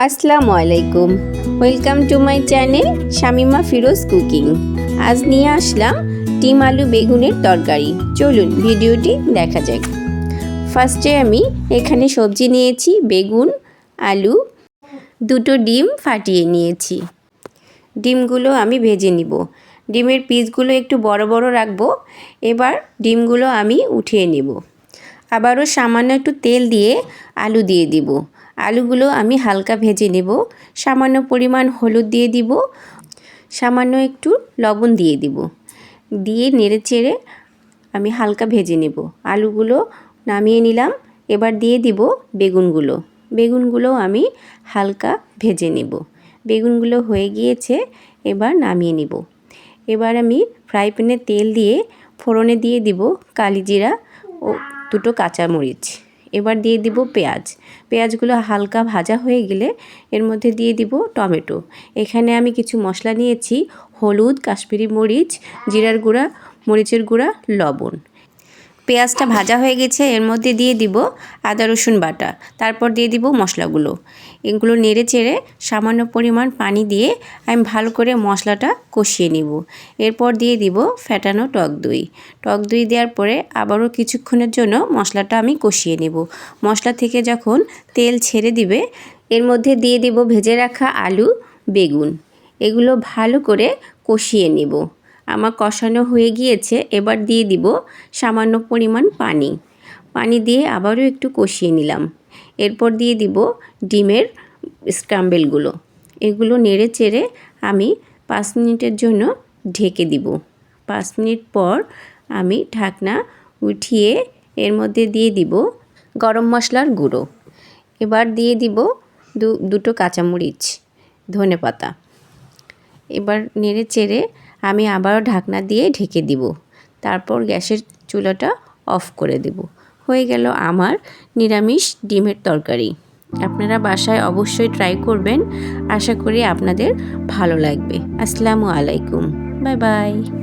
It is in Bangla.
আসসালামু আলাইকুম। Welcome to my channel Shamima Firoz cooking. আজ নিয়ে আসলাম ডিম আলু বেগুনের তরকারি। চলুন ভিডিওটি দেখা যাক। ফার্স্টে আমি এখানে সবজি নিয়েছি, বেগুন, আলু, দুটো ডিম ফাটিয়ে নিয়েছি। ডিমগুলো আমি ভেজে নিব। ডিমের পিসগুলো একটু বড় বড় রাখবো। এবার ডিমগুলো আমি উঠিয়ে নিব। আবারও সামান্য একটু তেল দিয়ে আলু দিয়ে দিব। আলুগুলো আমি হালকা ভেজে নেব। সামান্য পরিমাণ হলুদ দিয়ে দিব, সামান্য একটু লবণ দিয়ে দিব, দিয়ে নেড়ে চেড়ে আমি হালকা ভেজে নেব। আলুগুলো নামিয়ে নিলাম। এবার দিয়ে দিব বেগুনগুলো আমি হালকা ভেজে নেব। বেগুনগুলো হয়ে গিয়েছে, এবার নামিয়ে নেব। এবার আমি ফ্রাই প্যানে তেল দিয়ে ফোড়নে দিয়ে দিব কালিজিরা ও দুটো কাঁচামরিচ। এবার দিয়ে দিব পেঁয়াজগুলো হালকা ভাজা হয়ে গেলে এর মধ্যে দিয়ে দিব টমেটো। এখানে আমি কিছু মশলা নিয়েছি, হলুদ, কাশ্মীরি মরিচ, জিরার গুঁড়া, মরিচের গুঁড়া, লবণ। পেঁয়াজটা ভাজা হয়ে গেছে, এর মধ্যে দিয়ে দিব আদা রসুন বাটা। তারপর দিয়ে দিব মশলাগুলো। এগুলো নেড়ে চেড়ে সামান্য পরিমাণ পানি দিয়ে আমি ভালো করে মশলাটা কষিয়ে নিব। এরপর দিয়ে দিব ফেটানো টক দই দেওয়ার পরে আবারও কিছুক্ষণের জন্য মশলাটা আমি কষিয়ে নেব। মশলা থেকে যখন তেল ছেড়ে দিবে, এর মধ্যে দিয়ে দিব ভেজে রাখা আলু, বেগুন। এগুলো ভালো করে কষিয়ে নেব। আমার কষানো হয়ে গিয়েছে, এবার দিয়ে দিব সামান্য পরিমাণ পানি দিয়ে আবারও একটু কষিয়ে নিলাম। এরপর দিয়ে দিব ডিমের স্ক্র্যাম্বলগুলো। এগুলো নেড়ে চেড়ে আমি 5 মিনিটের জন্য ঢেকে দিব। 5 মিনিট পর আমি ঢাকনা উঠিয়ে এর মধ্যে দিয়ে দিব গরম মশলার গুঁড়ো। এবার দিয়ে দিব দুটো কাঁচামরিচ, ধনেপাতা। এবার নেড়ে চেড়ে আমি আবারও ঢাকনা দিয়ে ঢেকে দিব। তারপর গ্যাসের চুলাটা অফ করে দেব। হয়ে গেল আমার নিরামিষ ডিমের তরকারি। আপনারা বাসায় অবশ্যই ট্রাই করবেন। আশা করি আপনাদের ভালো লাগবে। আসসালামু আলাইকুম। Bye bye.